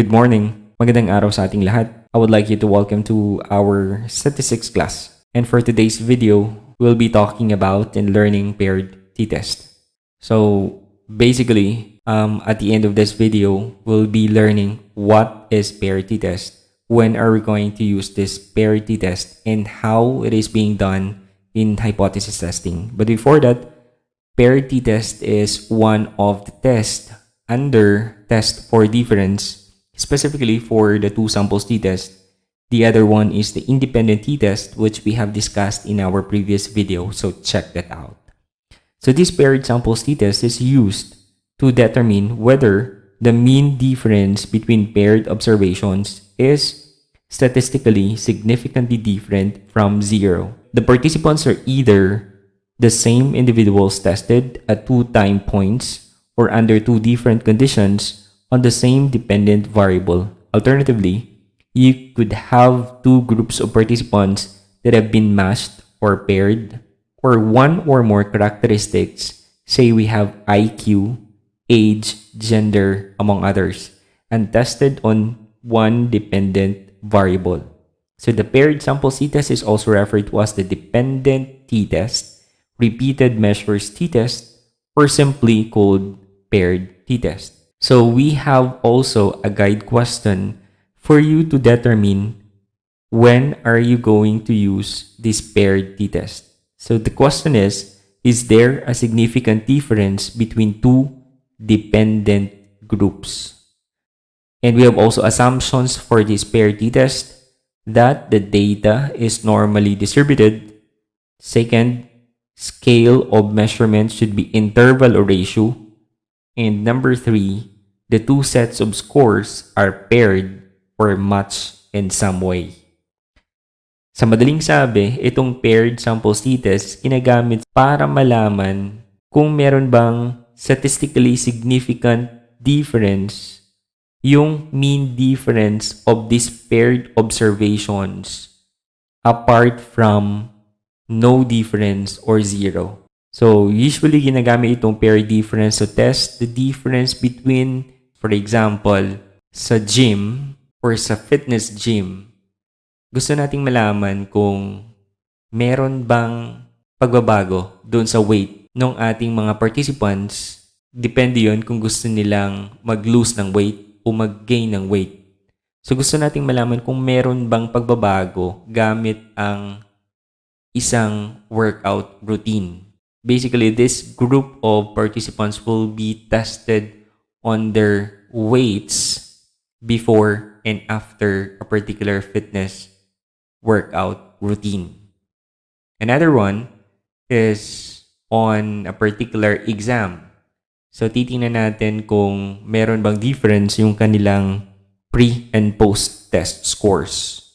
Good morning. Magandang araw sa ating lahat. I would like you to welcome to our statistics class. And for today's video, we'll be talking about and learning paired t-test. So basically, at the end of this video, we'll be learning what is paired t-test, when are we going to use this paired t-test, and how it is being done in hypothesis testing. But before that, paired t-test is one of the tests under test for difference, specifically for the two samples t-test. The other one is the independent t-test, which we have discussed in our previous video, so check that out. So this paired samples t-test is used to determine whether the mean difference between paired observations is statistically significantly different from zero. The participants are either the same individuals tested at two time points or under two different conditions on the same dependent variable. Alternatively, you could have two groups of participants that have been matched or paired, or one or more characteristics, say we have IQ, age, gender, among others, and tested on one dependent variable. So the paired sample t-test is also referred to as the dependent t-test, repeated measures t-test, or simply called paired t-test. So we have also a guide question for you to determine when are you going to use this paired t-test. So the question is there a significant difference between two dependent groups? And we have also assumptions for this paired t-test, that the data is normally distributed. Second, scale of measurement should be interval or ratio. And number 3, the two sets of scores are paired or matched in some way. Sa madaling sabi, itong paired sample t-test ginagamit para malaman kung meron bang statistically significant difference yung mean difference of these paired observations apart from no difference or zero. So, usually ginagamit itong paired difference to test the difference between, for example, sa gym or sa fitness gym. Gusto nating malaman kung meron bang pagbabago doon sa weight ng ating mga participants. Depende yon kung gusto nilang mag-lose ng weight o mag-gain ng weight. So, gusto nating malaman kung meron bang pagbabago gamit ang isang workout routine. Basically, this group of participants will be tested on their weights before and after a particular fitness workout routine. Another one is on a particular exam. So, titingnan natin kung meron bang difference yung kanilang pre- and post-test scores.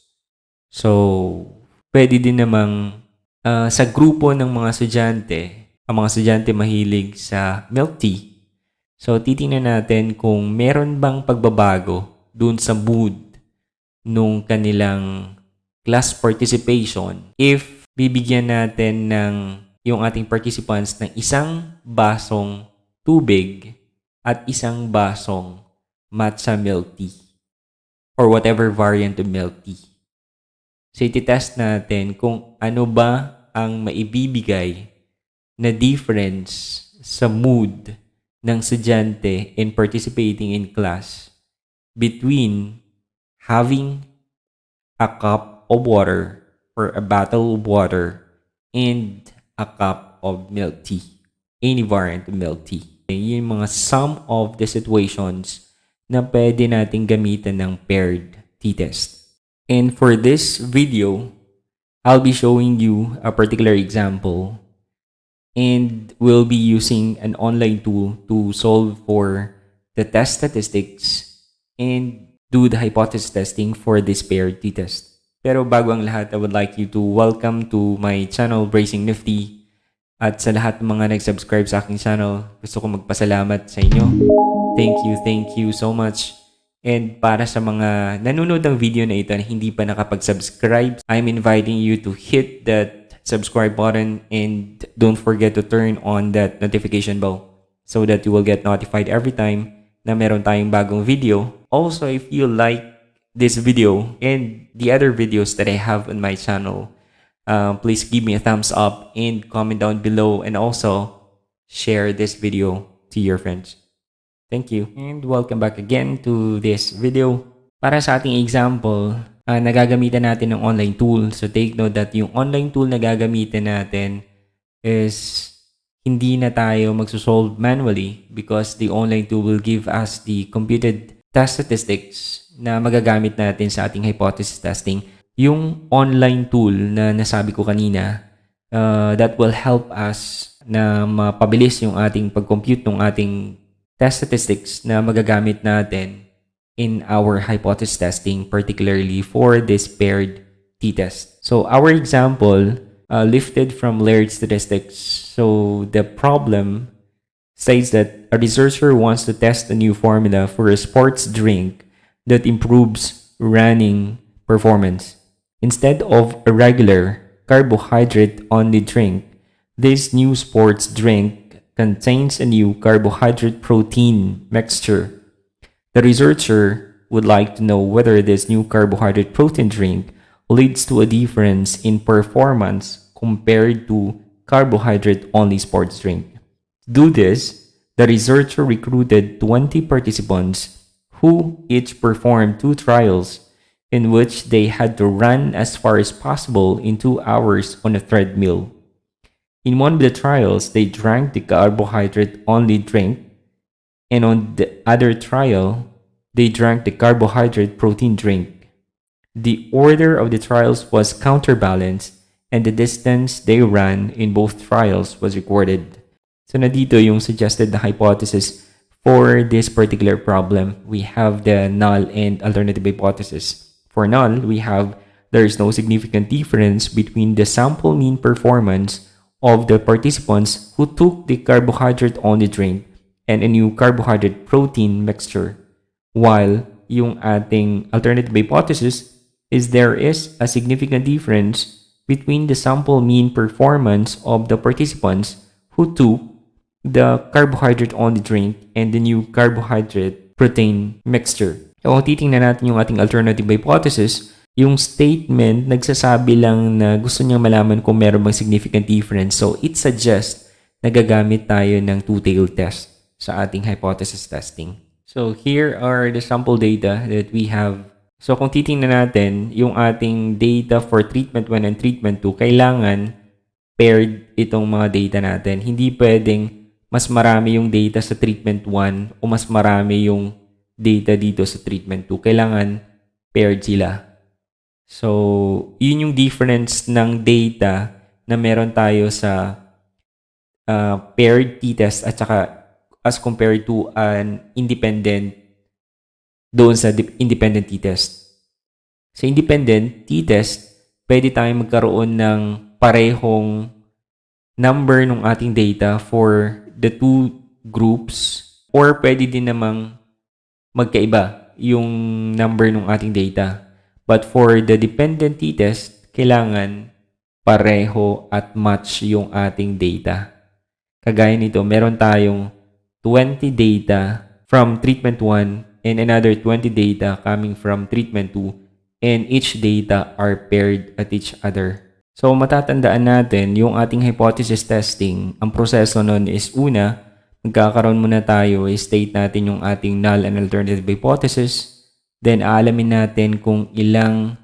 So, pwede din namang sa grupo ng mga estudyante, ang mga estudyante mahilig sa milk tea. So, titingnan natin kung meron bang pagbabago dun sa mood nung kanilang class participation if bibigyan natin ng yung ating participants ng isang basong tubig at isang basong matcha milk tea or whatever variant of milk tea. So, ititest natin kung ano ba ang maibibigay na difference sa mood ng estudyante in participating in class between having a cup of water or a bottle of water and a cup of milk tea, any variant of milk tea. Yung mga some of the situations na pwede nating gamitan ng paired t-test. And for this video, I'll be showing you a particular example, and we'll be using an online tool to solve for the test statistics and do the hypothesis testing for this paired t-test. Pero bago ang lahat, I would like you to welcome to my channel, Bracing Nifty. At sa lahat ng mga nag-subscribe sa aking channel, gusto ko magpasalamat sa inyo. Thank you so much. And para sa mga nanonood ng video na ito na hindi pa nakapag-subscribe, I'm inviting you to hit that subscribe button and don't forget to turn on that notification bell so that you will get notified every time na meron tayong bagong video. Also, if you like this video and the other videos that I have on my channel, please give me a thumbs up and comment down below, and also share this video to your friends. Thank you and welcome back again to this video. Para sa ating example, nagagamitan natin ng online tool. So take note that yung online tool na gagamitin natin is hindi na tayo magsosolve manually because the online tool will give us the computed test statistics na magagamit natin sa ating hypothesis testing. Yung online tool na nasabi ko kanina, that will help us na mapabilis yung ating pag-compute ng ating test statistics na magagamit natin in our hypothesis testing, particularly for this paired t-test. So our example lifted from layered statistics. So the problem states that a researcher wants to test a new formula for a sports drink that improves running performance. Instead of a regular carbohydrate-only drink, this new sports drink contains a new carbohydrate-protein mixture. The researcher would like to know whether this new carbohydrate-protein drink leads to a difference in performance compared to carbohydrate-only sports drink. To do this, the researcher recruited 20 participants who each performed 2 trials in which they had to run as far as possible in 2 hours on a treadmill. In one of the trials, they drank the carbohydrate-only drink, and on the other trial, they drank the carbohydrate-protein drink. The order of the trials was counterbalanced, and the distance they ran in both trials was recorded. So nandito yung suggested na hypothesis for this particular problem. We have the null and alternative hypothesis. For null, we have there is no significant difference between the sample mean performance of the participants who took the carbohydrate-only drink and a new carbohydrate-protein mixture. While yung ating alternative hypothesis is there is a significant difference between the sample mean performance of the participants who took the carbohydrate-only drink and the new carbohydrate-protein mixture. So, kung titingnan natin yung ating alternative hypothesis, yung statement nagsasabi lang na gusto niyang malaman kung meron bang significant difference. So, it suggests na gagamit tayo ng two-tailed test sa ating hypothesis testing. So, here are the sample data that we have. So, kung titingnan natin yung ating data for treatment 1 and treatment 2, kailangan paired itong mga data natin. Hindi pwedeng mas marami yung data sa treatment 1 o mas marami yung data dito sa treatment 2. Kailangan paired sila. So, yun yung difference ng data na meron tayo sa paired t-test at saka as compared to an independent doon sa independent t-test. Sa independent t-test, pwede tayong magkaroon ng parehong number ng ating data for the two groups, or pwede din namang magkaiba yung number ng ating data. But for the dependent t-test, kailangan pareho at match yung ating data. Kagaya nito, meron tayong 20 data from treatment 1 and another 20 data coming from treatment 2, and each data are paired at each other. So, matatandaan natin yung ating hypothesis testing. Ang proseso nun is una, magkakaroon muna tayo, state natin yung ating null and alternative hypothesis. Then, aalamin natin kung ilang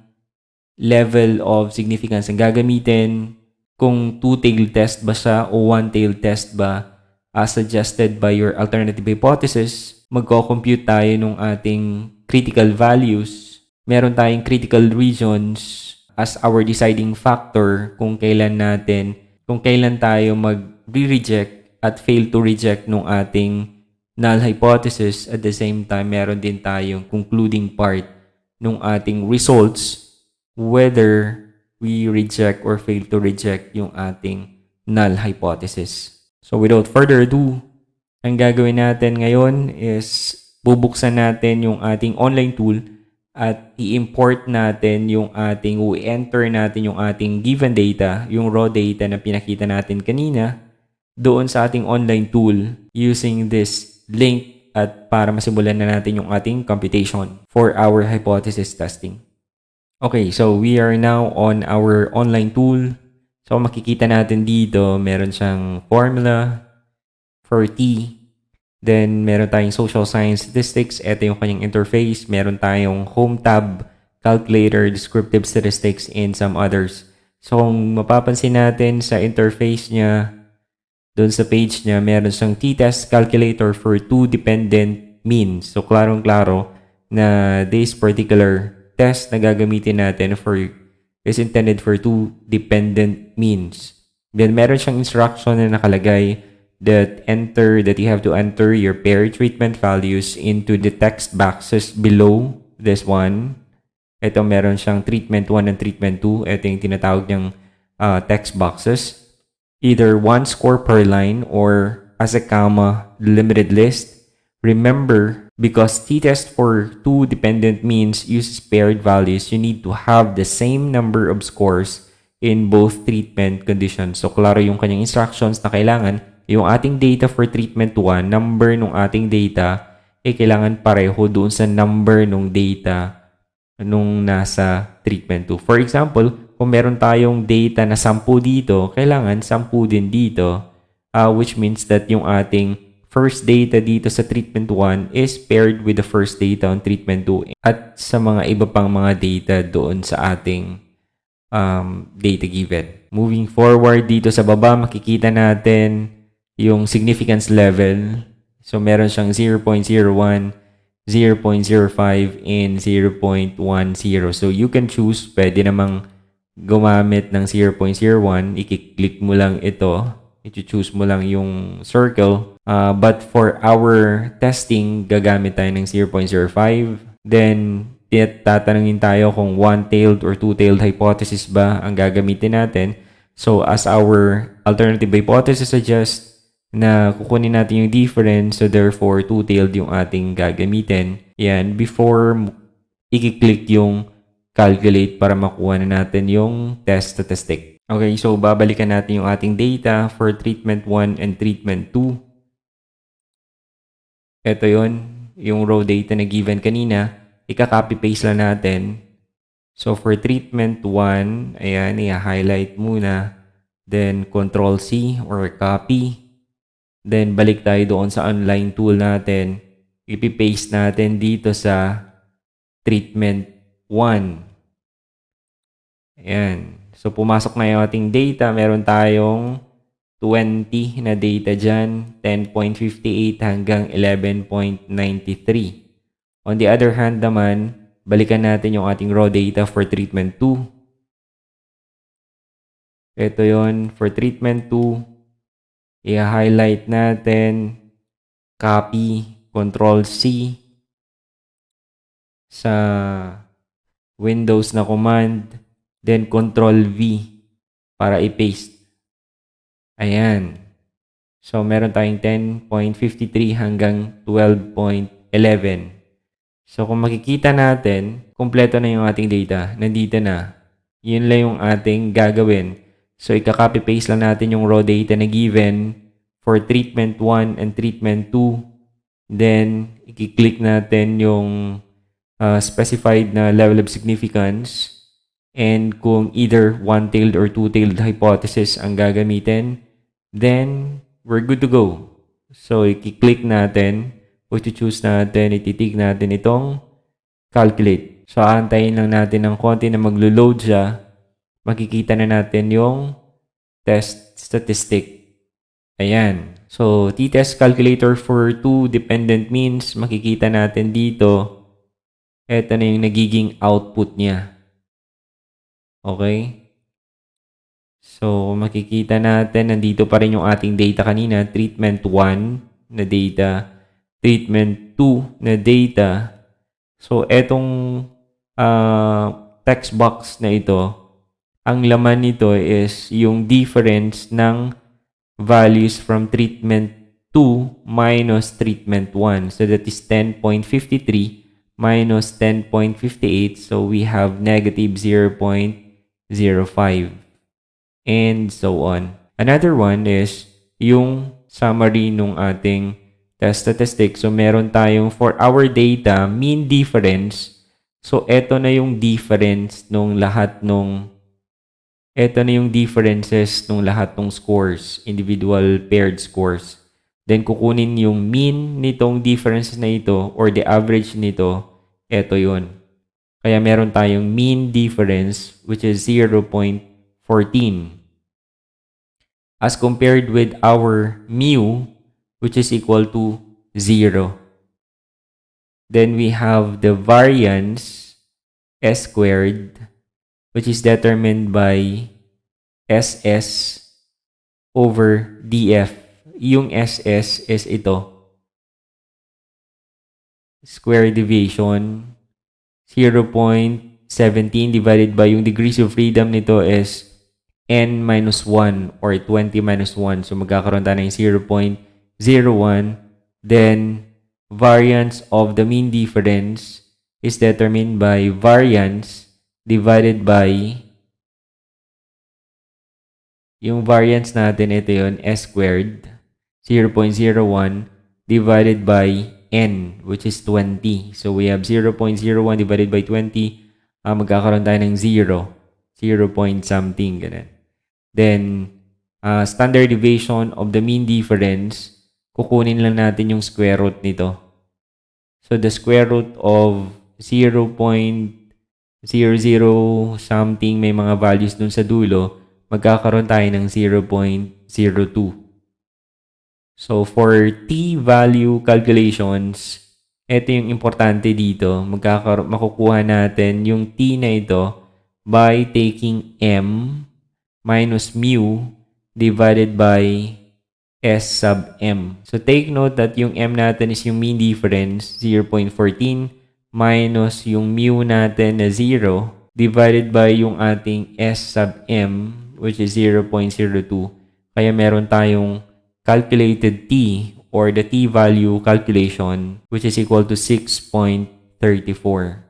level of significance ang gagamitin, kung two-tailed test ba siya o one-tailed test ba as suggested by your alternative hypothesis. Magko-compute tayo ng ating critical values. Meron tayong critical regions as our deciding factor kung kailan tayo mag-reject at fail to reject ng ating null hypothesis. At the same time, meron din tayong concluding part ng ating results whether we reject or fail to reject yung ating null hypothesis. So without further ado, ang gagawin natin ngayon is bubuksan natin yung ating online tool at i-import natin i-enter natin yung ating given data, yung raw data na pinakita natin kanina doon sa ating online tool using this link at para masimulan na natin yung ating computation for our hypothesis testing. Okay, so we are now on our online tool. So makikita natin dito, meron siyang formula for T. Then meron tayong social science statistics. Ito yung kanyang interface. Meron tayong home tab, calculator, descriptive statistics, and some others. So kung mapapansin natin sa interface niya, doon sa page niya, meron siyang t-test calculator for two dependent means. So, klarong-klaro na this particular test na gagamitin natin is intended for two dependent means. Then, meron siyang instruction na nakalagay that you have to enter your pair treatment values into the text boxes below this one. Ito, meron siyang treatment 1 and treatment 2. Ito yung tinatawag niyang text boxes. Either one score per line or as a comma limited list. Remember, because t-test for two dependent means uses paired values, you need to have the same number of scores in both treatment conditions. So, klaro yung kanyang instructions na kailangan yung ating data for treatment 1, number nung ating data, kailangan pareho doon sa number nung data nung nasa treatment 2. For example, kung meron tayong data na 10 dito, kailangan 10 din dito, which means that yung ating first data dito sa treatment 1 is paired with the first data on treatment 2 at sa mga iba pang mga data doon sa ating data given. Moving forward dito sa baba, makikita natin yung significance level. So, meron siyang 0.01, 0.05, and 0.10. So, you can choose, pwede namang gumamit ng 0.01, i-click mo lang ito, i-choose mo lang yung circle. But for our testing, gagamit tayo ng 0.05. Then, tatanungin tayo kung one-tailed or two-tailed hypothesis ba ang gagamitin natin. So, as our alternative hypothesis suggests na kukunin natin yung difference, so therefore, two-tailed yung ating gagamitin. Yan, before i-click yung calculate para makuha na natin yung test statistic. Okay, so babalikan natin yung ating data for treatment 1 and treatment 2. Ito yon yung raw data na given kanina. Ika-copy-paste lang natin. So for treatment 1, ayan, i-highlight muna. Then Control-C or copy. Then balik tayo doon sa online tool natin. Ipi-paste natin dito sa treatment 1. Ayan. So, pumasok na yung ating data. Meron tayong 20 na data dyan. 10.58 hanggang 11.93. On the other hand naman, balikan natin yung ating raw data for treatment 2. Ito yon for treatment 2. I-highlight natin. Copy. Control-C. Sa Windows na command, then Control-V para i-paste. Ayan. So, meron tayong 10.53 hanggang 12.11. So, kung makikita natin, kumpleto na yung ating data. Nandito na. Yun lang yung ating gagawin. So, ika-copy-paste lang natin yung raw data na given for treatment 1 and treatment 2. Then, i-click natin yung specified na level of significance. And kung either one-tailed or two-tailed hypothesis ang gagamitin, then we're good to go. So, i-click natin, o i-choose natin, ititig natin itong calculate. So, aantayin lang natin ng konti na maglo-load siya. Makikita na natin yung test statistic. Ayan. So, t-test calculator for two dependent means, makikita natin dito, ito na yung nagiging output niya. Okay? So, makikita natin, nandito pa rin yung ating data kanina, treatment 1 na data, treatment 2 na data. So, etong text box na ito, ang laman nito is yung difference ng values from treatment 2 minus treatment 1. So, that is 10.53 minus 10.58. So, we have negative 0.05. And so on. Another one is yung summary nung ating test statistic. So, meron tayong for our data, mean difference. So, eto na yung difference nung lahat nung eto na yung differences nung lahat ng scores, individual paired scores. Then, kukunin yung mean nitong differences na ito or the average nito, eto yun. Kaya meron tayong mean difference which is 0.14 as compared with our mu which is equal to 0. Then we have the variance S squared which is determined by SS over DF. Yung SS is ito. Square deviation 0.17 divided by yung degrees of freedom nito is n minus 1 or 20 minus 1. So magkakaroon tayo ng 0.01. Then variance of the mean difference is determined by variance divided by yung variance natin, ito yun, S squared, 0.01 divided by n, which is 20. So, we have 0.01 divided by 20. Magkakaroon tayo ng 0. 0 point something, ganun. Then, standard deviation of the mean difference, kukunin lang natin yung square root nito. So, the square root of 0.00 something, may mga values dun sa dulo, magkakaroon tayo ng 0.02. So, for t-value calculations, ito yung importante dito. Makukuha natin yung t na ito by taking m minus mu divided by s sub m. So, take note that yung m natin is yung mean difference, 0.14, minus yung mu natin na 0, divided by yung ating s sub m, which is 0.02. Kaya meron tayong calculated t or the t-value calculation which is equal to 6.34.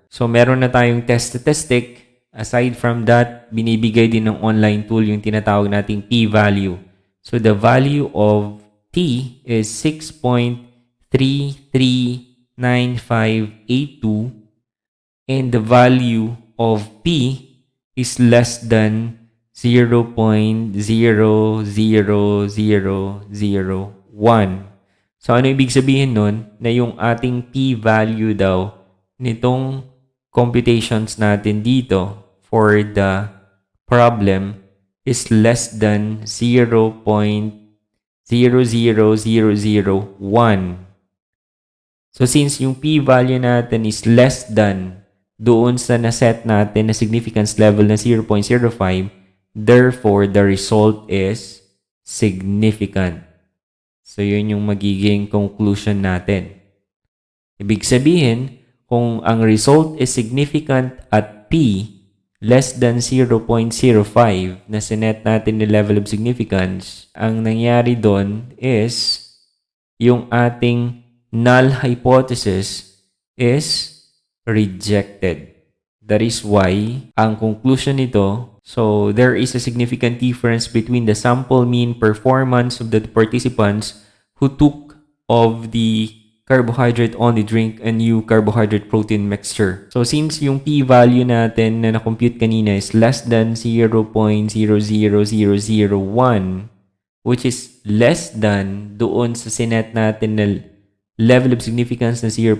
So, meron na tayong test statistic. Aside from that, binibigay din ng online tool yung tinatawag nating p-value. So, the value of t is 6.339582 and the value of p is less than 0.00001. So, ano ibig sabihin nun? Na yung ating p-value daw nitong computations natin dito for the problem is less than 0.00001. So, since yung p-value natin is less than doon sa naset natin na significance level na 0.05, therefore, the result is significant. So, yun yung magiging conclusion natin. Ibig sabihin, kung ang result is significant at p less than 0.05 na sinet natin na level of significance, ang nangyari doon is yung ating null hypothesis is rejected. That is why ang conclusion nito, so there is a significant difference between the sample mean performance of the participants who took of the carbohydrate-only drink and new carbohydrate-protein mixture. So since yung p-value natin na na-compute kanina is less than 0.00001, which is less than doon sa sinet natin na level of significance na 0.05,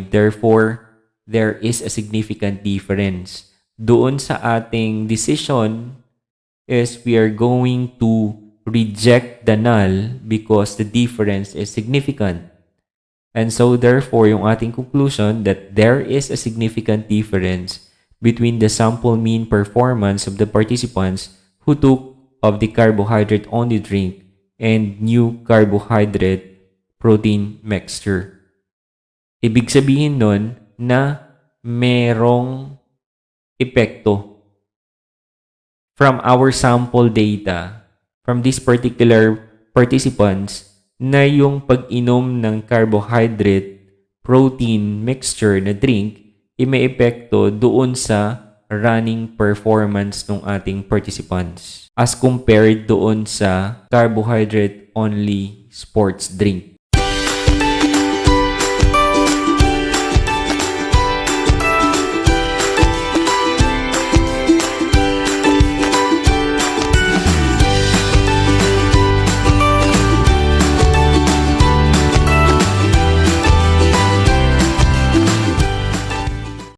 therefore, there is a significant difference. Doon sa ating decision is we are going to reject the null because the difference is significant. And so, therefore, yung ating conclusion that there is a significant difference between the sample mean performance of the participants who took of the carbohydrate-only drink and new carbohydrate-protein mixture. Ibig sabihin nun na merong epekto from our sample data from these particular participants na yung pag-inom ng carbohydrate protein mixture na drink may epekto doon sa running performance ng ating participants as compared doon sa carbohydrate only sports drink.